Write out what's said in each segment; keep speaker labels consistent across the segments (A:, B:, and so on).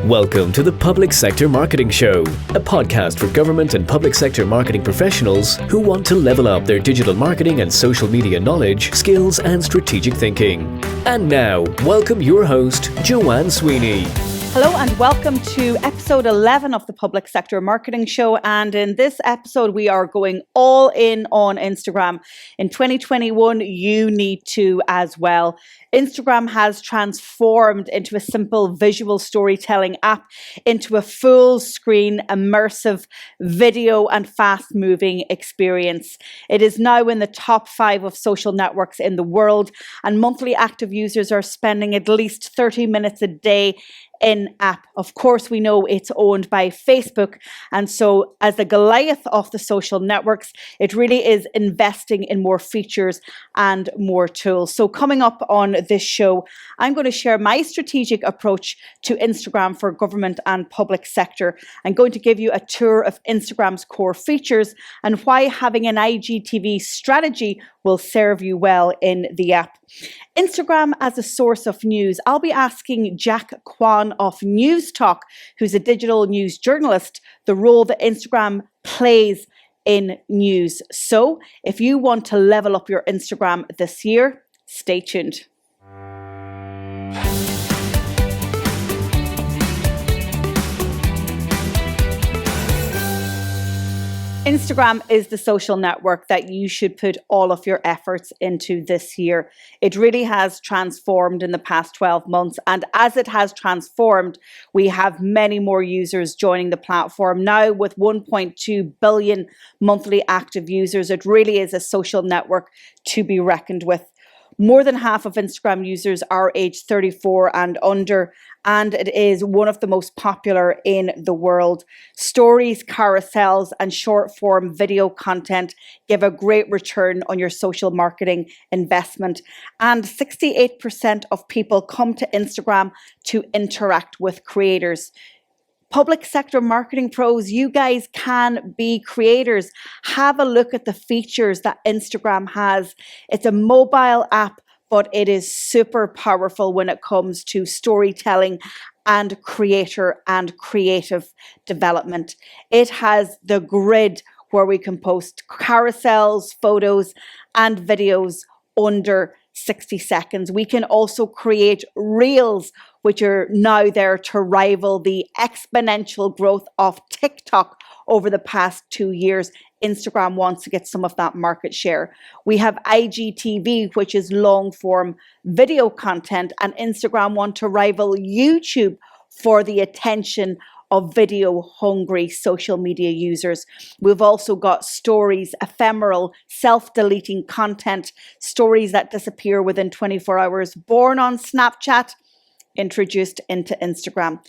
A: Welcome to the Public Sector Marketing Show, a podcast for government and public sector marketing professionals who want to level up their digital marketing and social media knowledge, skills, and strategic thinking. And now, welcome your host, Joanne Sweeney.
B: Hello and welcome to episode 11 of the Public Sector Marketing Show. And in this episode, we are going all in on Instagram. In 2021, you need to as well. Instagram has transformed into a simple visual storytelling app into a full screen, immersive video and fast moving experience. It is now in the top 5 of social networks in the world, and monthly active users are spending at least 30 minutes a day in app. Of course, we know it's owned by Facebook. And so as the Goliath of the social networks, it really is investing in more features and more tools. So coming up on this show, I'm going to share my strategic approach to Instagram for government and public sector. I'm going to give you a tour of Instagram's core features and why having an IGTV strategy will serve you well in the app. Instagram as a source of news. I'll be asking Jack Kwan of News Talk, who's a digital news journalist, the role that Instagram plays in news. So if you want to level up your Instagram this year, stay tuned. Instagram is the social network that you should put all of your efforts into this year. It really has transformed in the past 12 months. And as it has transformed, we have many more users joining the platform. Now with 1.2 billion monthly active users, it really is a social network to be reckoned with. More than half of Instagram users are aged 34 and under, and it is one of the most popular in the world. Stories, carousels, and short-form video content give a great return on your social marketing investment. And 68% of people come to Instagram to interact with creators. Public sector marketing pros, you guys can be creators. Have a look at the features that Instagram has. It's a mobile app, but it is super powerful when it comes to storytelling and creator and creative development. It has the grid where we can post carousels, photos, and videos under 60 seconds. We can also create reels, which are now there to rival the exponential growth of TikTok over the past 2 years. Instagram wants to get some of that market share. We have IGTV, which is long form video content, and Instagram want to rival YouTube for the attention of video-hungry social media users. We've also got stories, ephemeral, self-deleting content, stories that disappear within 24 hours, born on Snapchat, introduced into Instagram.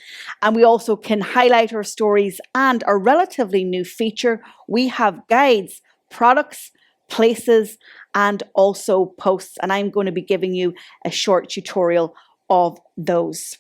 B: And we also can highlight our stories, and a relatively new feature, we have guides, products, places, and also posts. And I'm going to be giving you a short tutorial of those.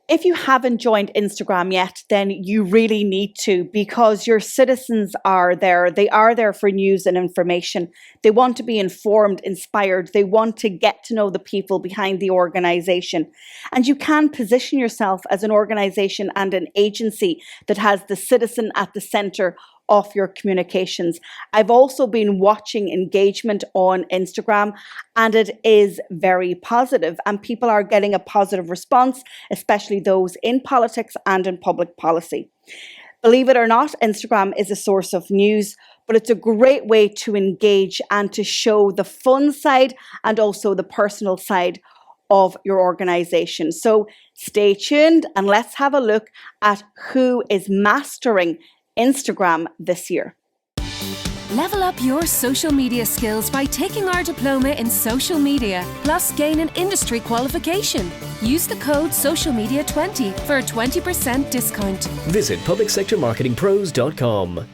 B: If you haven't joined Instagram yet, then you really need to, because your citizens are there. They are there for news and information. They want to be informed, inspired. They want to get to know the people behind the organization. And you can position yourself as an organization and an agency that has the citizen at the center of your communications. I've also been watching engagement on Instagram, and it is very positive, and people are getting a positive response, especially those in politics and in public policy. Believe it or not, Instagram is a source of news, but it's a great way to engage and to show the fun side and also the personal side of your organization. So stay tuned and let's have a look at who is mastering Instagram this year.
C: Level up your social media skills by taking our diploma in social media, plus gain an industry qualification. Use the code SOCIALMEDIA20 for a 20% discount.
A: Visit publicsectormarketingpros.com.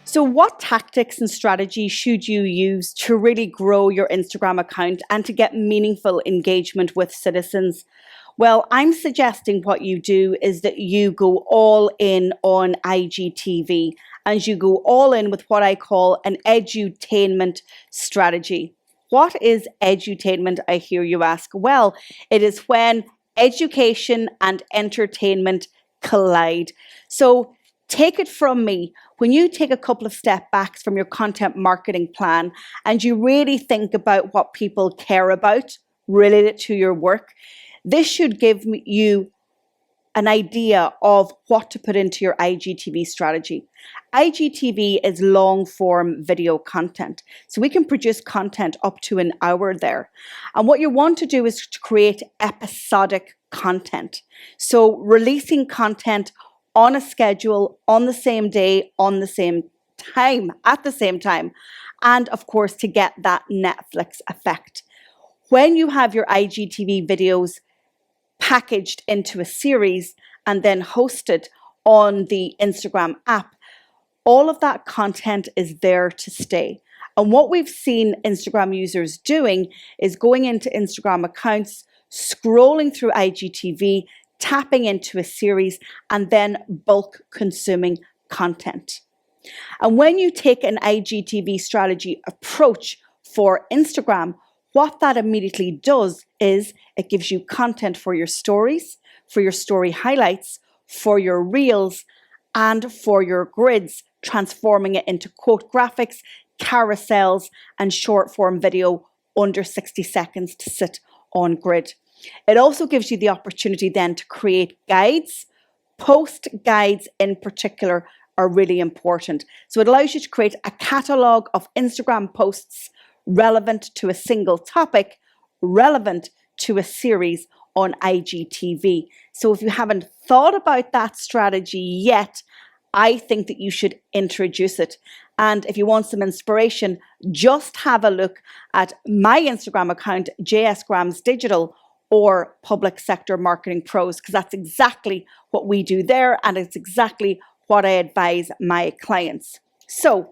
B: So what tactics and strategies should you use to really grow your Instagram account and to get meaningful engagement with citizens? Well, I'm suggesting what you do is that you go all in on IGTV and you go all in with what I call an edutainment strategy. What is edutainment, I hear you ask? Well, it is when education and entertainment collide. So take it from me, when you take a couple of step backs from your content marketing plan and you really think about what people care about related to your work, this should give you an idea of what to put into your IGTV strategy. IGTV is long form video content. So we can produce content up to an hour there. And what you want to do is to create episodic content. So releasing content on a schedule, on the same day, on the same time, at the same time. And of course, to get that Netflix effect. When you have your IGTV videos packaged into a series and then hosted on the Instagram app, all of that content is there to stay. And what we've seen Instagram users doing is going into Instagram accounts, scrolling through IGTV, tapping into a series, and then bulk consuming content. And when you take an IGTV strategy approach for Instagram, what that immediately does is it gives you content for your stories, for your story highlights, for your reels, and for your grids, transforming it into quote graphics, carousels, and short form video under 60 seconds to sit on grid. It also gives you the opportunity then to create guides. Post guides in particular are really important. So it allows you to create a catalogue of Instagram posts relevant to a single topic, relevant to a series on IGTV. So if you haven't thought about that strategy yet, I think that you should introduce it. And if you want some inspiration, just have a look at my Instagram account, JSgrams Digital, or Public Sector Marketing Pros, because that's exactly what we do there, and it's exactly what I advise my clients. So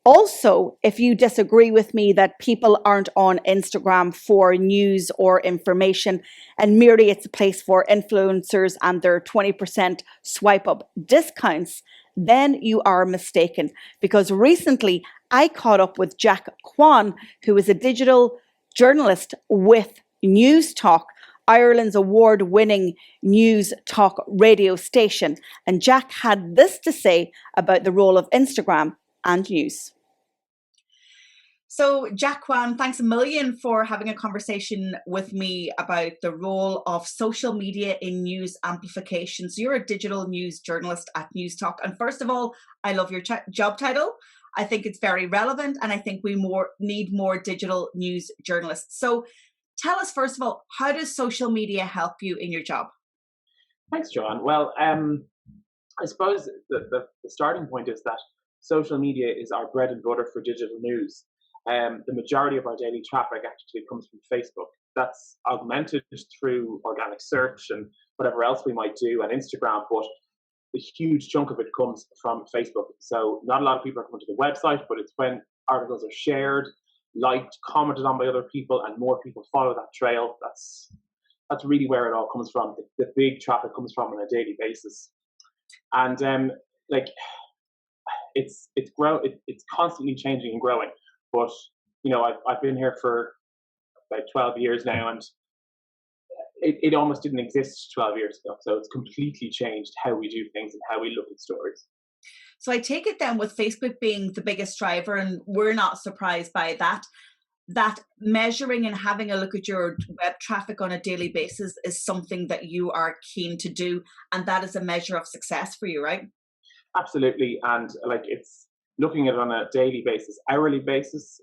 B: also, if you disagree with me that people aren't on Instagram for news or information and merely it's a place for influencers and their 20% swipe up discounts, then you are mistaken. Because recently I caught up with Jack Kwan, who is a digital journalist with News Talk, Ireland's award-winning news talk radio station. And Jack had this to say about the role of Instagram and news. So, Jack Kwan, thanks a million for having a conversation with me about the role of social media in news amplification. So, you're a digital news journalist at News Talk. And first of all, I love your job title. I think it's very relevant, and I think we need more digital news journalists. So, tell us, first of all, how does social media help you in your job?
D: Thanks, Joanne. Well, I suppose the starting point is that social media is our bread and butter for digital news. The majority of our daily traffic actually comes from Facebook. That's augmented through organic search and whatever else we might do, and Instagram, but a huge chunk of it comes from Facebook. So not a lot of people are coming to the website, but it's when articles are shared, liked, commented on by other people, and more people follow that trail. That's really where it all comes from. The big traffic comes from on a daily basis, and it's constantly changing and growing. But I've been here for about 12 years now, and it almost didn't exist 12 years ago. So it's completely changed how we do things and how we look at stories.
B: So I take it then, with Facebook being the biggest driver, and we're not surprised by that, that measuring and having a look at your web traffic on a daily basis is something that you are keen to do, and that is a measure of success for you, right?
D: Absolutely. And it's looking at it on a daily basis, hourly basis,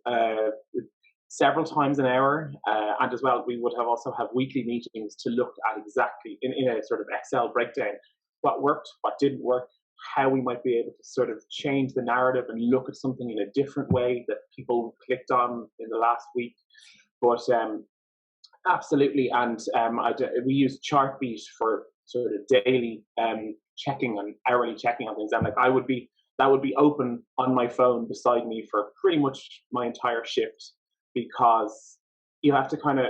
D: several times an hour, and as well, we would also have weekly meetings to look at exactly in a sort of Excel breakdown what worked, what didn't work, how we might be able to sort of change the narrative and look at something in a different way that people clicked on in the last week. But absolutely, and we use Chartbeat for sort of daily checking and hourly checking on things, and that would be open on my phone beside me for pretty much my entire shift, because you have to kind of,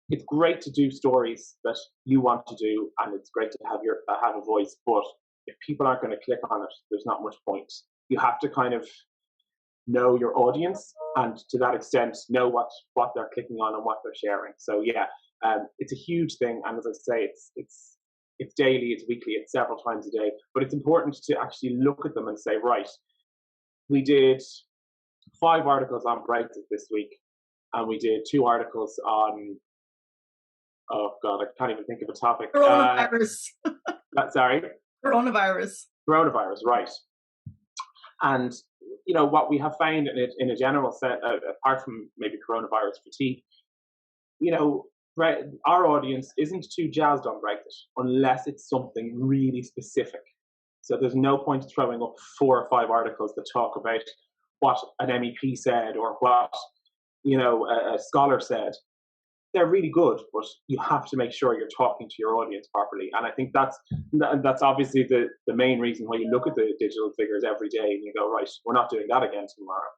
D: it's great to do stories that you want to do, and it's great to have a voice, but if people aren't going to click on it, there's not much point. You have to kind of know your audience, and to that extent, know what they're clicking on and what they're sharing. So yeah, It's a huge thing, and as I say, it's daily, it's weekly, it's several times a day. But it's important to actually look at them and say, right, we did 5 articles on Brexit this week, and we did 2 articles on, oh God, I can't even think of a topic.
E: Coronavirus.
D: Sorry?
E: Coronavirus.
D: Coronavirus, right. And, what we have found in a general set, apart from maybe coronavirus fatigue, our audience isn't too jazzed on Brexit unless it's something really specific. So there's no point throwing up 4 or 5 articles that talk about what an MEP said or what, a scholar said. They're really good, but you have to make sure you're talking to your audience properly. And I think that's obviously the main reason why you look at the digital figures every day and you go, right, we're not doing that again tomorrow.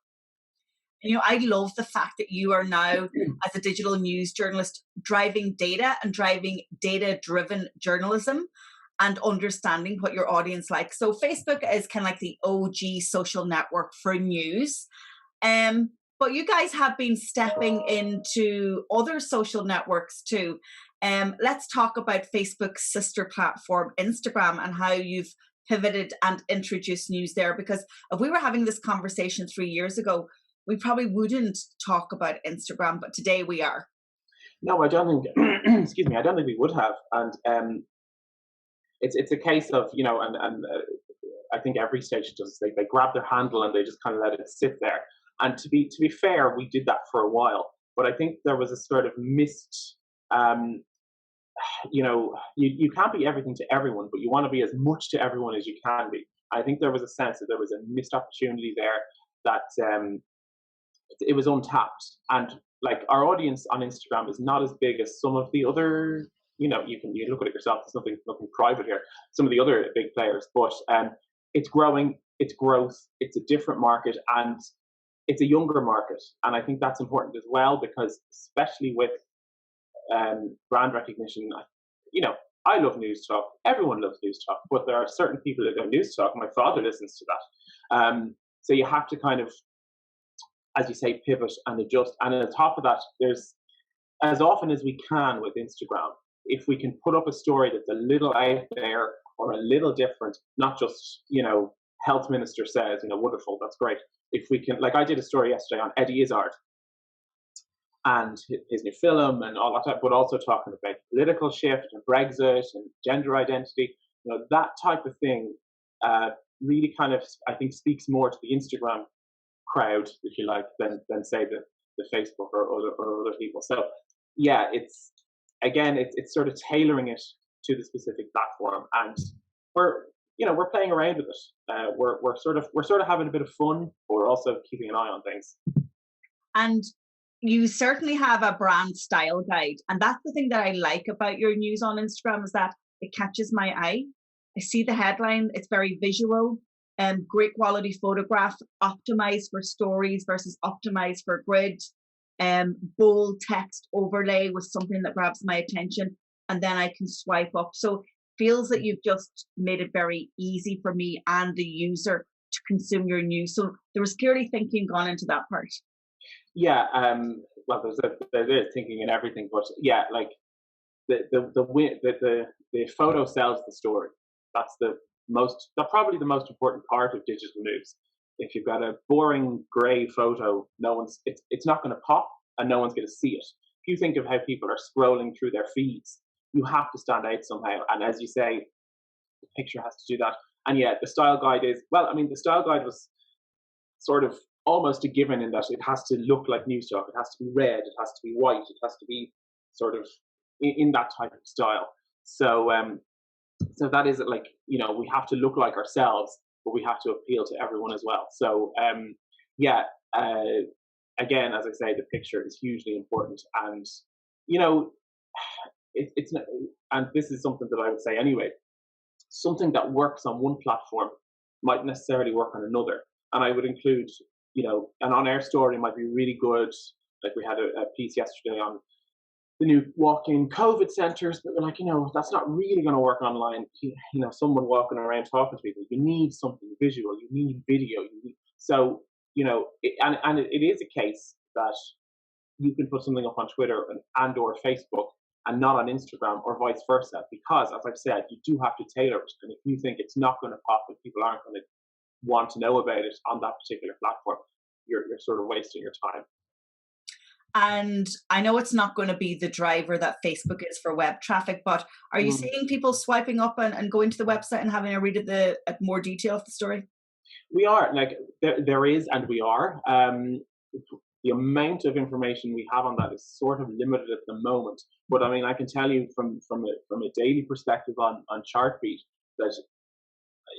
E: I love the fact that you are now, as a digital news journalist, driving data and driving data-driven journalism and understanding what your audience likes. So Facebook is kind of like the OG social network for news. But you guys have been stepping into other social networks too. Let's talk about Facebook's sister platform, Instagram, and how you've pivoted and introduced news there. Because if we were having this conversation 3 years ago, we probably wouldn't talk about Instagram, but today we are.
D: No, I don't think, excuse me, I don't think we would have. And it's a case of, I think every station does, they grab their handle and they just kind of let it sit there. And to be fair, we did that for a while, but I think there was a sort of missed, you can't be everything to everyone, but you want to be as much to everyone as you can be. I think there was a sense that there was a missed opportunity there, that it was untapped. And like, our audience on Instagram is not as big as some of the other, you can look at it yourself, there's nothing private here, some of the other big players, but it's growing, it's growth, it's a different market, and it's a younger market. And I think that's important as well, because especially with brand recognition, I love news talk, everyone loves news talk, but there are certain people that go news talk. My father listens to that. So you have to kind of, as you say, pivot and adjust. And on top of that, there's, as often as we can with Instagram, if we can put up a story that's a little out there or a little different, not just, health minister says, wonderful, that's great. If we can, like I did a story yesterday on Eddie Izzard and his new film and all that, but also talking about political shift and Brexit and gender identity, that type of thing really kind of, I think, speaks more to the Instagram crowd, if you like, than say the Facebook or other people. So yeah, it's sort of tailoring it to the specific platform, and we're playing around with it. We're sort of having a bit of fun, but we're also keeping an eye on things.
E: And you certainly have a brand style guide, and that's the thing that I like about your news on Instagram, is that it catches my eye. I see the headline; it's very visual. Great quality photograph, optimized for stories versus optimized for grid. Bold text overlay with something that grabs my attention, and then I can swipe up. So feels that you've just made it very easy for me and the user to consume your news. So there was clearly thinking gone into that part.
D: Yeah, well, there's thinking in everything, but yeah, like the photo sells the story. That's probably the most important part of digital news. If you've got a boring grey photo, it's not going to pop, and no one's going to see it. If you think of how people are scrolling through their feeds, you have to stand out somehow. And as you say, the picture has to do that. And yeah, the style guide the style guide was sort of almost a given, in that it has to look like news talk. It has to be red, it has to be white, it has to be sort of in that type of style. So so that is like, we have to look like ourselves, but we have to appeal to everyone as well. So again, as I say, the picture is hugely important, and it's not, and this is something that I would say anyway, something that works on one platform might necessarily work on another. And I would include, an on-air story might be really good. Like we had a piece yesterday on the new walk-in COVID centres, but we're like, that's not really going to work online. Someone walking around talking to people, you need something visual, you need video. So, it is a case that you can put something up on Twitter and or Facebook, and not on Instagram, or vice versa, because, as I've said, you do have to tailor it. And if you think it's not going to pop and people aren't going to want to know about it on that particular platform, you're sort of wasting your time.
E: And I know it's not going to be the driver that Facebook is for web traffic, but are you seeing people swiping up and going to the website and having a read at more detail of the story?
D: We are, like, there is, and we are. The amount of information we have on that is sort of limited at the moment. But I mean, I can tell you from a daily perspective on Chartbeat that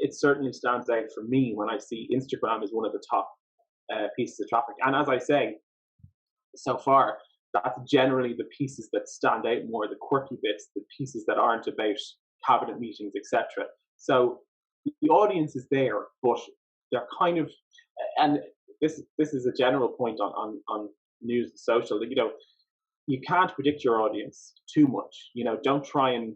D: it certainly stands out for me when I see Instagram as one of the top pieces of traffic. And as I say, so far, that's generally the pieces that stand out more, the quirky bits, the pieces that aren't about cabinet meetings, etc. So the audience is there, but they're kind of, and this is a general point on news and social. You know, you can't predict your audience too much. You know, don't try and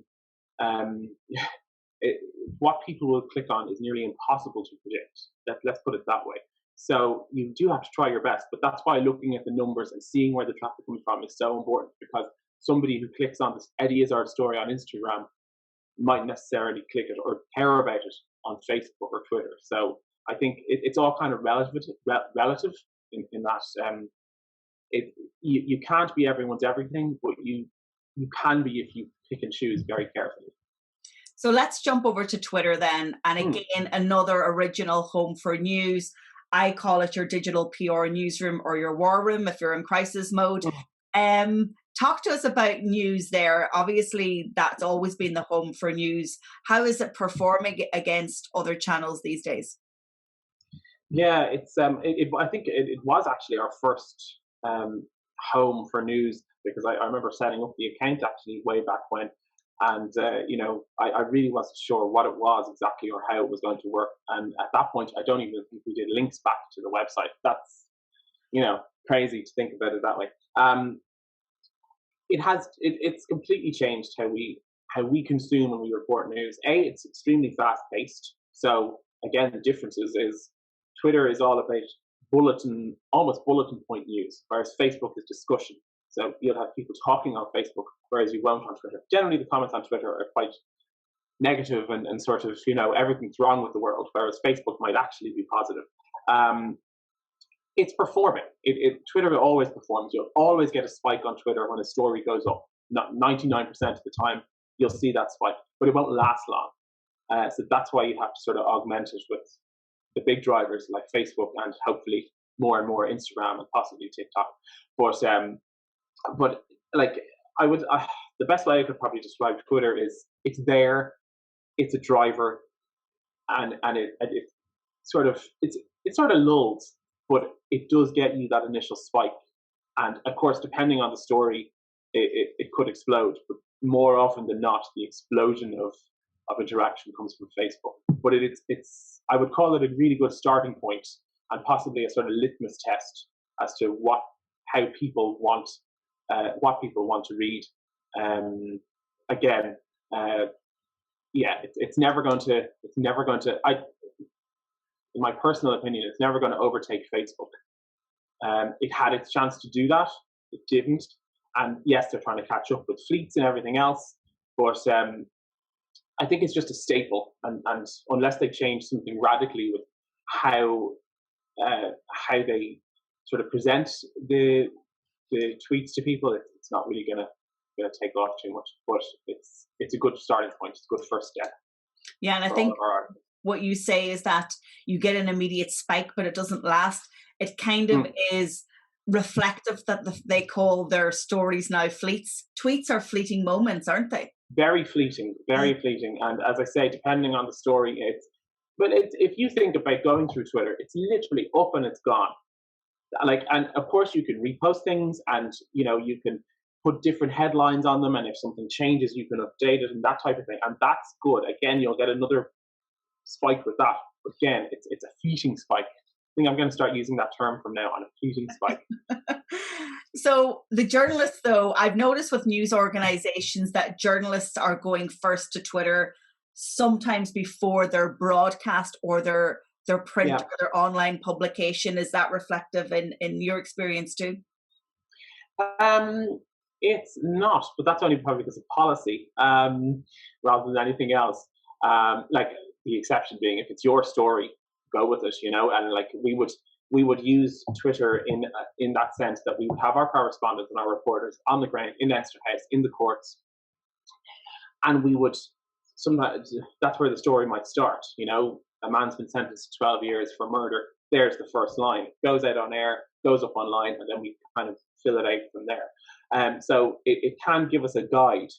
D: what people will click on is nearly impossible to predict. Let's put it that way. So you do have to try your best, but that's why looking at the numbers and seeing where the traffic comes from is so important, because somebody who clicks on this Eddie Izzard story on Instagram might necessarily click it or care about it on Facebook or Twitter. So I think it's all kind of relative in that you can't be everyone's everything, but you can be if you pick and choose very carefully.
E: So let's jump over to Twitter then. And again, another original home for news. I call it your digital PR newsroom, or your war room if you're in crisis mode. Talk to us about news there. Obviously, that's always been the home for news. How is it performing against other channels these days?
D: Yeah, it's I think it was actually our first home for news, because I remember setting up the account actually way back when. And, you know, I really wasn't sure what it was exactly or how it was going to work. And at that point, I don't even think we did links back to the website. That's, you know, crazy to think about it that way. It's completely changed how we consume and we report news. It's extremely fast paced. So again, the difference is Twitter is all about almost bulletin point news, whereas Facebook is discussion. So you'll have people talking on Facebook, whereas you won't on Twitter. Generally, the comments on Twitter are quite negative and sort of, you know, everything's wrong with the world, whereas Facebook might actually be positive. It's performing. Twitter always performs. You'll always get a spike on Twitter when a story goes up. Not 99% of the time, you'll see that spike, but it won't last long. So that's why you have to sort of augment it with the big drivers like Facebook and hopefully more and more Instagram and possibly TikTok. But like the best way I could probably describe Twitter is it's there, it's a driver, and it sort of lulls, but it does get you that initial spike. And of course, depending on the story, it could explode. But more often than not, the explosion of interaction comes from Facebook. But it's I would call it a really good starting point and possibly a sort of litmus test as to how people want. What people want to read. Again, it's never going to. In my personal opinion, it's never going to overtake Facebook. It had its chance to do that. It didn't. And yes, they're trying to catch up with fleets and everything else. But I think it's just a staple. And unless they change something radically with how they sort of present the tweets to people, it's not really gonna take off too much, but it's a good starting point. It's a good first step.
E: Yeah, and I think what you say is that you get an immediate spike, but it doesn't last. It kind of is reflective that they call their stories now fleets. Tweets are fleeting moments, aren't they? Very fleeting,
D: very fleeting. And as I say, depending on the story, if you think about going through Twitter, it's literally up and it's gone. And of course you can repost things, and you know, you can put different headlines on them, and if something changes you can update it and that type of thing, and that's good. Again, you'll get another spike with that, but again, it's a fleeting spike. I think I'm going to start using that term from now on, a fleeting spike.
E: So the journalists, though, I've noticed with news organizations that journalists are going first to Twitter sometimes before their broadcast or their print or their online publication. Is that reflective in your experience too?
D: It's not, but that's only probably because of policy rather than anything else. Like the exception being, if it's your story, go with it, and like we would use Twitter in that sense, that we would have our correspondents and our reporters on the ground in Leinster House, in the courts, and we would sometimes, that's where the story might start. A man's been sentenced to 12 years for murder. There's the first line. It goes out on air, goes up online, and then we kind of fill it out from there. So it can give us a guide.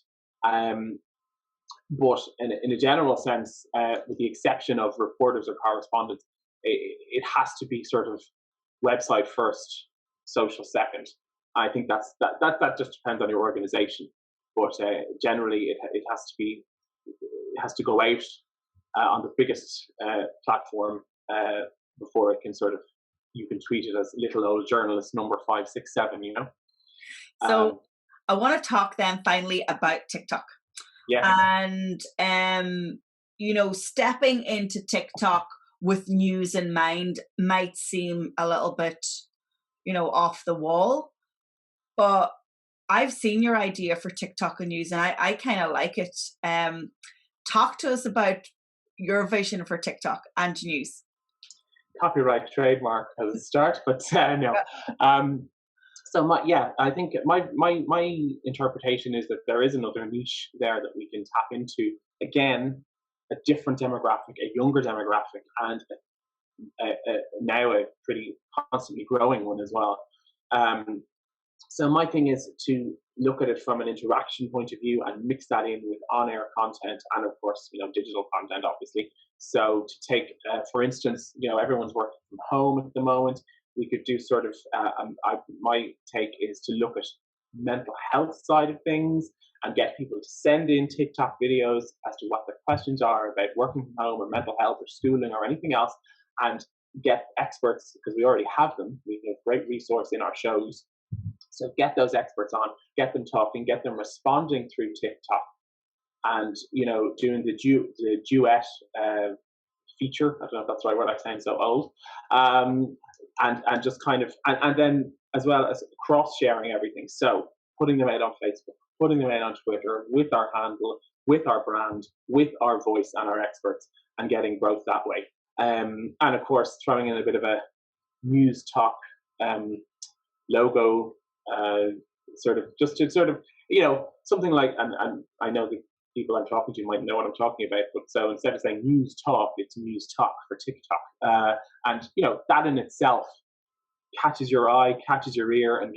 D: But in a general sense, with the exception of reporters or correspondents, it has to be sort of website first, social second. I think that just depends on your organization. But generally, it has to go out on the biggest platform before it can sort of, you can tweet it as little old journalist number 567.
E: So I want to talk then finally about TikTok.
D: Yeah.
E: And stepping into TikTok with news in mind might seem a little bit, off the wall, but I've seen your idea for TikTok and news, and I kind of like it. Talk to us about your vision for TikTok and news.
D: Copyright, trademark as a start, but no. So I think my interpretation is that there is another niche there that we can tap into. Again, a different demographic, a younger demographic, and now a pretty constantly growing one as well. So my thing is to look at it from an interaction point of view and mix that in with on-air content and, of course, digital content, obviously. So to take, for instance, everyone's working from home at the moment. We could do sort of, my take is to look at mental health side of things and get people to send in TikTok videos as to what their questions are about working from home or mental health or schooling or anything else, and get experts, because we already have them. We have a great resource in our shows. So get those experts on, get them talking, get them responding through TikTok, and doing the duet feature. I don't know if that's the right word. I sound so old. And just kind of, and then as well as cross sharing everything. So putting them out on Facebook, putting them out on Twitter with our handle, with our brand, with our voice and our experts, and getting growth that way. And of course, throwing in a bit of a news talk logo, sort of something like, and I know the people I'm talking to might know what I'm talking about, but so instead of saying news talk, it's news talk for TikTok. And that in itself catches your eye, catches your ear, and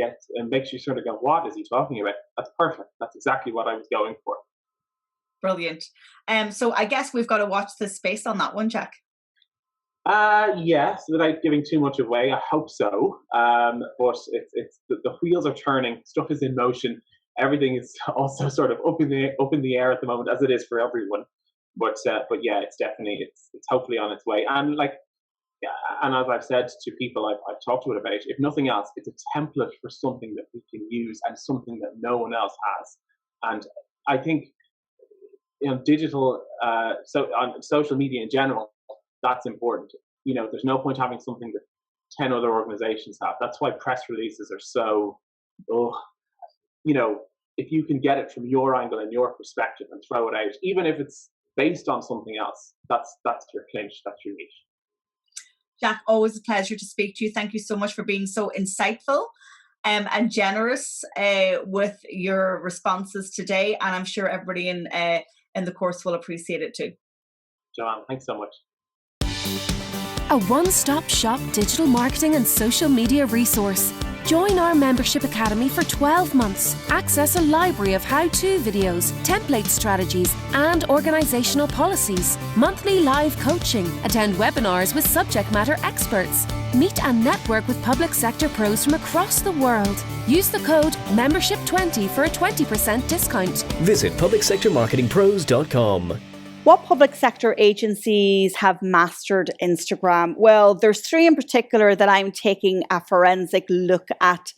D: makes you sort of go, what is he talking about? That's perfect. That's exactly what I was going for.
E: Brilliant. So I guess we've got to watch this space on that one, Jack.
D: Yes, without giving too much away, I hope so. But it's the wheels are turning, stuff is in motion. Everything is also sort of up in the air at the moment, as it is for everyone. But yeah, it's definitely it's hopefully on its way. And and as I've said to people I've talked to it about, if nothing else, it's a template for something that we can use and something that no one else has. And I think digital, so on social media in general, that's important. There's no point having something that 10 other organizations have. That's why press releases are so, if you can get it from your angle and your perspective and throw it out, even if it's based on something else, that's your clinch, that's your niche.
E: Jack, always a pleasure to speak to you. Thank you so much for being so insightful and generous with your responses today. And I'm sure everybody in the course will appreciate it too.
D: Joanne, thanks so much.
C: A one-stop shop digital marketing and social media resource. Join our membership academy for 12 months. Access a library of how-to videos, template strategies, and organizational policies. Monthly live coaching. Attend webinars with subject matter experts. Meet and network with public sector pros from across the world. Use the code MEMBERSHIP20 for a 20% discount.
A: Visit publicsectormarketingpros.com.
B: What public sector agencies have mastered Instagram? Well, there's 3 in particular that I'm taking a forensic look at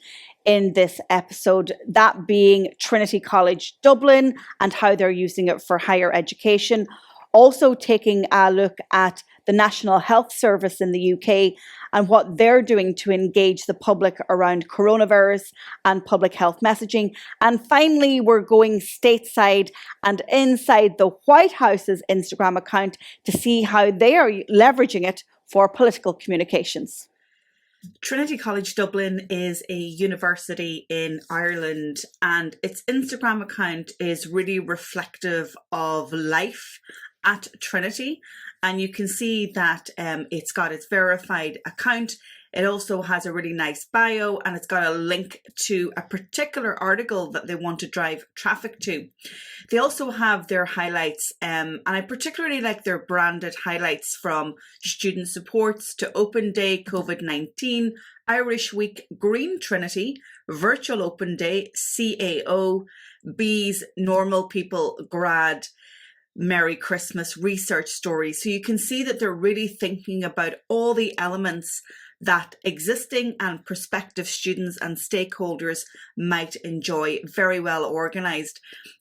B: in this episode, that being Trinity College Dublin and how they're using it for higher education, Also taking a look at the National Health Service in the UK and what they're doing to engage the public around coronavirus and public health messaging. And finally, we're going stateside and inside the White House's Instagram account to see how they are leveraging it for political communications.
F: Trinity College Dublin is a university in Ireland, and its Instagram account is really reflective of life at Trinity. And you can see that it's got its verified account. It also has a really nice bio, and it's got a link to a particular article that they want to drive traffic to. They also have their highlights, and I particularly like their branded highlights, from student supports to Open Day, COVID-19, Irish Week, Green Trinity, Virtual Open Day, CAO, Bees, Normal People, Grad, Merry Christmas, research stories. So you can see that they're really thinking about all the elements that existing and prospective students and stakeholders might enjoy. Very well organized.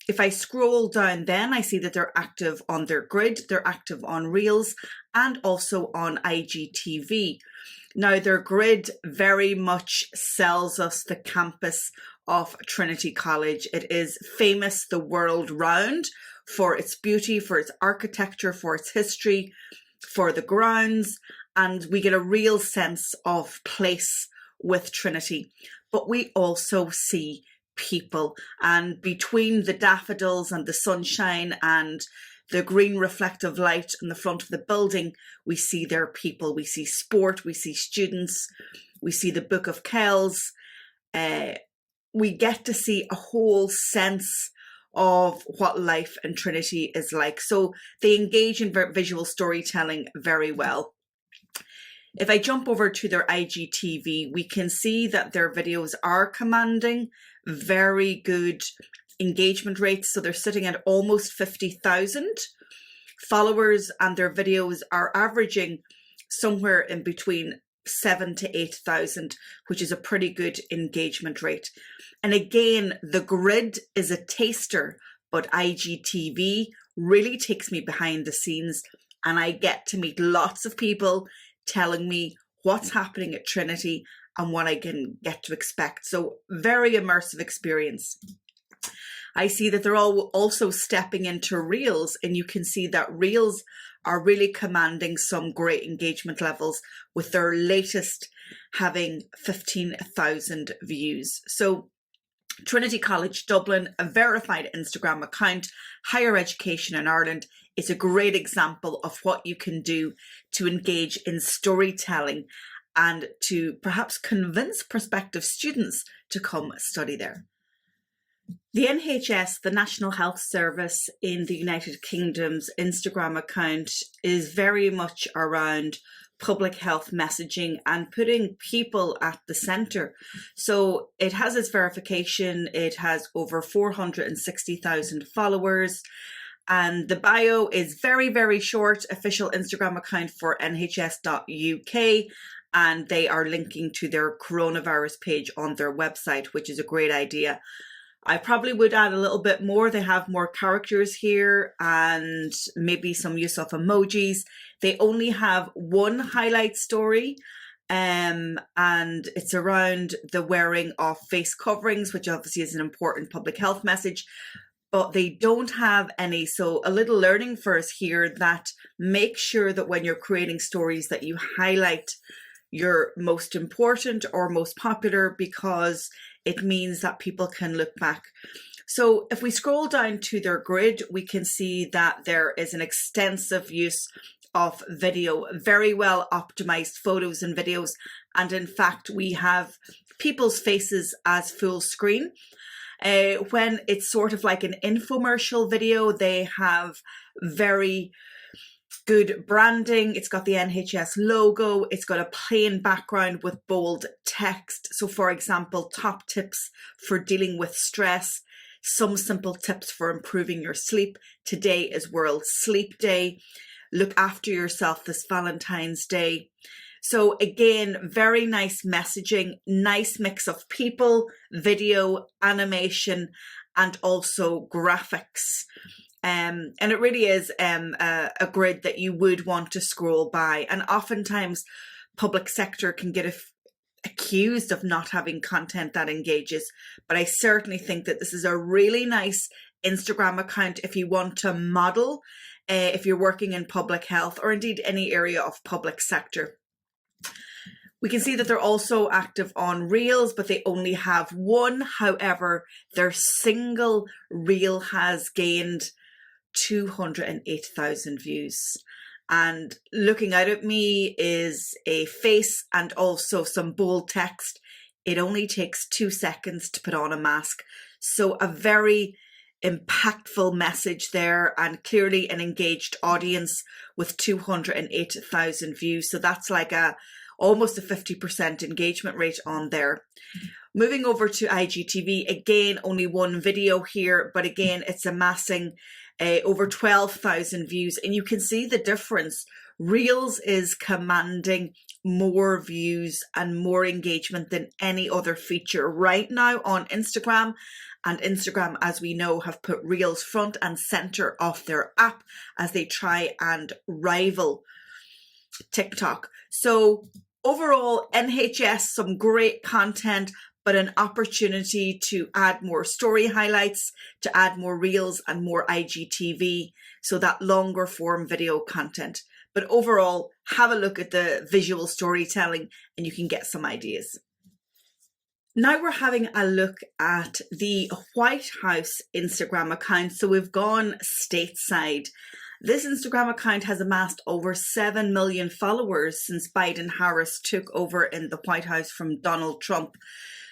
F: If I scroll down, then I see that they're active on their grid, they're active on Reels, and also on IGTV. Now, their grid very much sells us the campus of Trinity College. It is famous the world round for its beauty, for its architecture, for its history, for the grounds, and we get a real sense of place with Trinity. But we also see people, and between the daffodils and the sunshine and the green reflective light in the front of the building, we see their people. We see sport, we see students, we see the Book of Kells. We get to see a whole sense of what life in Trinity is like. So they engage in visual storytelling very well. If I jump over to their IGTV, we can see that their videos are commanding very good engagement rates. So they're sitting at almost 50,000 followers, and their videos are averaging somewhere in between 7,000 to 8,000, which is a pretty good engagement rate. And again, the grid is a taster, but IGTV really takes me behind the scenes, and I get to meet lots of people telling me what's happening at Trinity and what I can get to expect. So very immersive experience. I see that they're all also stepping into Reels, and you can see that Reels are really commanding some great engagement levels, with their latest having 15,000 views. So Trinity College Dublin, a verified Instagram account, higher education in Ireland, is a great example of what you can do to engage in storytelling and to perhaps convince prospective students to come study there. The NHS, the National Health Service in the United Kingdom's Instagram account, is very much around public health messaging and putting people at the centre. So it has its verification, it has over 460,000 followers, and the bio is very, very short. Official Instagram account for nhs.uk, and they are linking to their coronavirus page on their website, which is a great idea. I probably would add a little bit more. They have more characters here and maybe some use of emojis. They only have one highlight story, and it's around the wearing of face coverings, which obviously is an important public health message, but they don't have any. So a little learning for us here, that make sure that when you're creating stories that you highlight your most important or most popular, because it means that people can look back. So if we scroll down to their grid, we can see that there is an extensive use of video, very well optimized photos and videos. And in fact, we have people's faces as full screen. When it's sort of like an infomercial video, they have very good branding. It's got the NHS logo. It's got a plain background with bold text. So for example, top tips for dealing with stress, some simple tips for improving your sleep. Today is World Sleep Day. Look after yourself this Valentine's Day. So again, very nice messaging, nice mix of people, video, animation, and also graphics. And it really is a grid that you would want to scroll by. And oftentimes public sector can get accused of not having content that engages. But I certainly think that this is a really nice Instagram account if you want to model, if you're working in public health or indeed any area of public sector. We can see that they're also active on Reels, but they only have one. However, their single Reel has gained 208,000 views. And looking out at me is a face and also some bold text. It only takes 2 seconds to put on a mask. So a very impactful message there, and clearly an engaged audience with 208,000 views. So that's like almost a 50% engagement rate on there. Moving over to IGTV, again, only one video here, but again, it's amassing over 12,000 views. And you can see the difference. Reels is commanding more views and more engagement than any other feature right now on Instagram. And Instagram, as we know, have put Reels front and center of their app as they try and rival TikTok. So overall, NHS, some great content, but an opportunity to add more story highlights, to add more Reels and more IGTV, so that longer form video content. But overall, have a look at the visual storytelling and you can get some ideas. Now we're having a look at the White House Instagram account. So we've gone stateside. This Instagram account has amassed over 7 million followers since Biden-Harris took over in the White House from Donald Trump.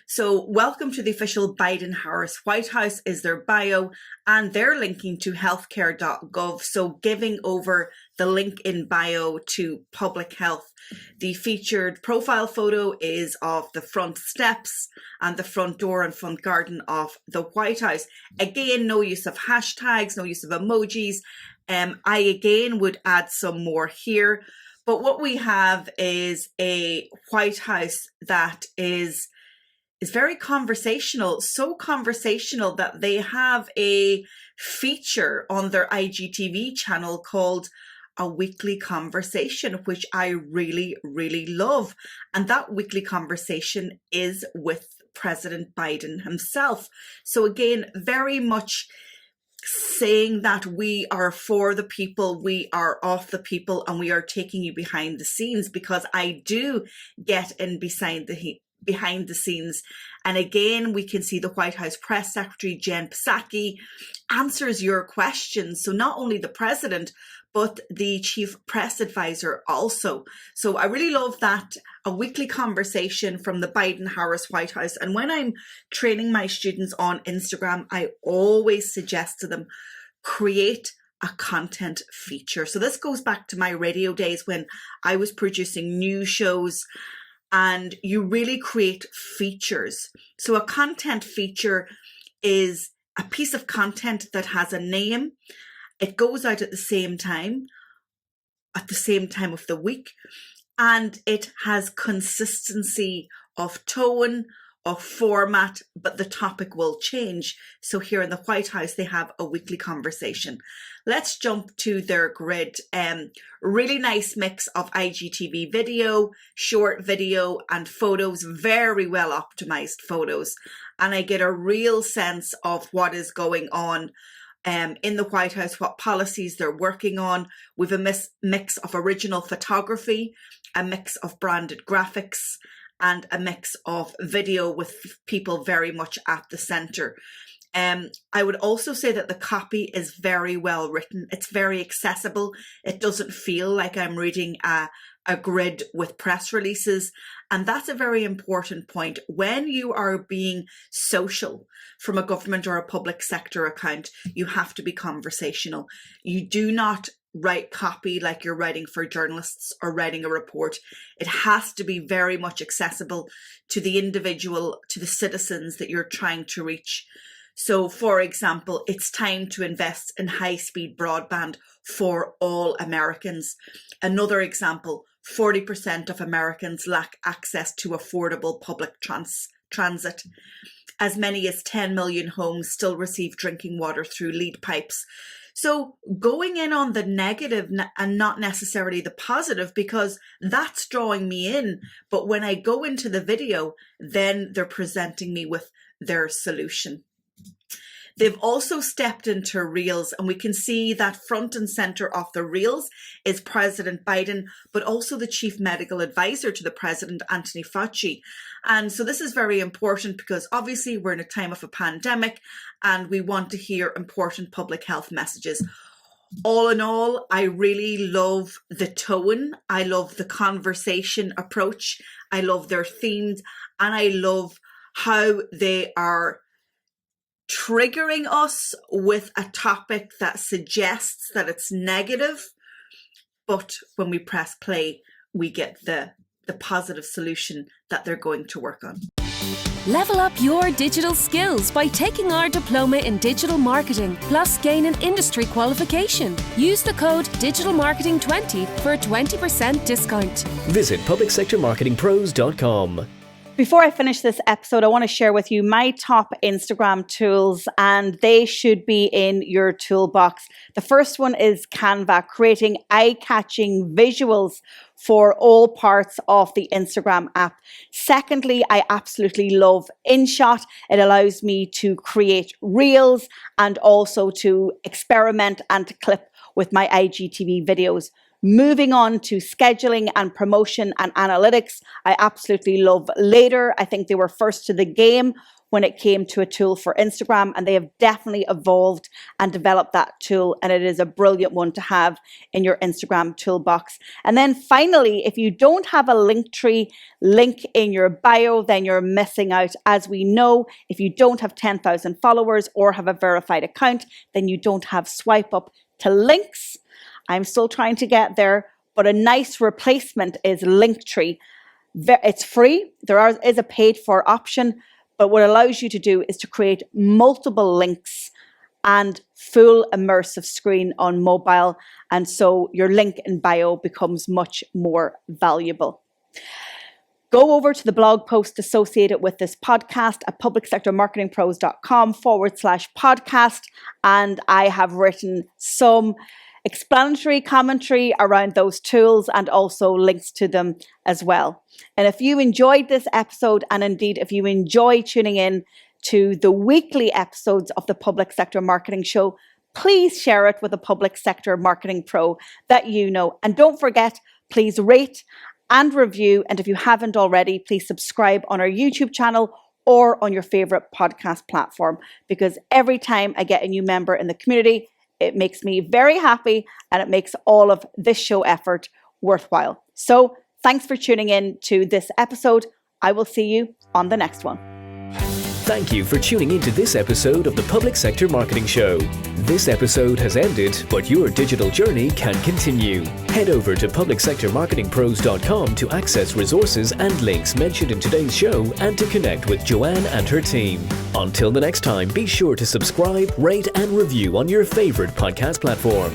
F: So welcome to the official Biden-Harris White House is their bio, and they're linking to healthcare.gov. So giving over the link in bio to public health. The featured profile photo is of the front steps and the front door and front garden of the White House. Again, no use of hashtags, no use of emojis. I again would add some more here. But what we have is a White House that is very conversational, so conversational that they have a feature on their IGTV channel called A Weekly Conversation, which I really, really love. And that weekly conversation is with President Biden himself. So again, very much saying that we are for the people, we are of the people, and we are taking you behind the scenes, because I do get in behind the scenes. And again, we can see the White House Press Secretary Jen Psaki answers your questions. So not only the president, but the chief press advisor also. So I really love that, a weekly conversation from the Biden-Harris White House. And when I'm training my students on Instagram, I always suggest to them, create a content feature. So this goes back to my radio days when I was producing news shows, and you really create features. So a content feature is a piece of content that has a name. It goes out at the same time of the week, and it has consistency of tone, of format, but the topic will change. So here in the White House, they have a weekly conversation. Let's jump to their grid. Really nice mix of IGTV video, short video, and photos, very well optimized photos. And I get a real sense of what is going on in the White House, what policies they're working on. We've a mix of original photography, a mix of branded graphics, and a mix of video with people very much at the center. I would also say that the copy is very well written. It's very accessible. It doesn't feel like I'm reading a grid with press releases. And that's a very important point. When you are being social from a government or a public sector account, you have to be conversational. You do not write copy like you're writing for journalists or writing a report. It has to be very much accessible to the individual, to the citizens that you're trying to reach. So, for example, it's time to invest in high-speed broadband for all Americans. Another example, 40% of Americans lack access to affordable public transit. As many as 10 million homes still receive drinking water through lead pipes. So going in on the negative and not necessarily the positive, because that's drawing me in. But when I go into the video, then they're presenting me with their solution. They've also stepped into Reels, and we can see that front and center of the Reels is President Biden, but also the chief medical advisor to the president, Anthony Fauci. And so this is very important because obviously we're in a time of a pandemic and we want to hear important public health messages. All in all, I really love the tone. I love the conversation approach. I love their themes, and I love how they are triggering us with a topic that suggests that it's negative, but when we press play, we get the positive solution that they're going to work on.
C: Level up your digital skills by taking our diploma in digital marketing, plus gain an industry qualification. Use the code DigitalMarketing20 for a 20% discount.
A: Visit publicsectormarketingpros.com.
B: Before I finish this episode, I want to share with you my top Instagram tools, and they should be in your toolbox. The first one is Canva, creating eye-catching visuals for all parts of the Instagram app. Secondly, I absolutely love InShot. It allows me to create reels and also to experiment and to clip with my IGTV videos. Moving on to scheduling and promotion and analytics, I absolutely love Later. I think they were first to the game when it came to a tool for Instagram, and they have definitely evolved and developed that tool, and it is a brilliant one to have in your Instagram toolbox. And then finally, if you don't have a Linktree link in your bio, then you're missing out. As we know, if you don't have 10,000 followers or have a verified account, then you don't have swipe up to links. I'm still trying to get there, but a nice replacement is Linktree. It's free. There is a paid for option, but what it allows you to do is to create multiple links and full immersive screen on mobile. And so your link in bio becomes much more valuable. Go over to the blog post associated with this podcast at publicsectormarketingpros.com/podcast. And I have written some explanatory commentary around those tools and also links to them as well. And if you enjoyed this episode, and indeed if you enjoy tuning in to the weekly episodes of the Public Sector Marketing Show, please share it with a Public Sector Marketing Pro that you know. And don't forget, please rate and review. And if you haven't already, please subscribe on our YouTube channel or on your favorite podcast platform, because every time I get a new member in the community, it makes me very happy, and it makes all of this show effort worthwhile. So thanks for tuning in to this episode. I will see you on the next one.
A: Thank you for tuning into this episode of the Public Sector Marketing Show. This episode has ended, but your digital journey can continue. Head over to publicsectormarketingpros.com to access resources and links mentioned in today's show and to connect with Joanne and her team. Until the next time, be sure to subscribe, rate, and review on your favorite podcast platform.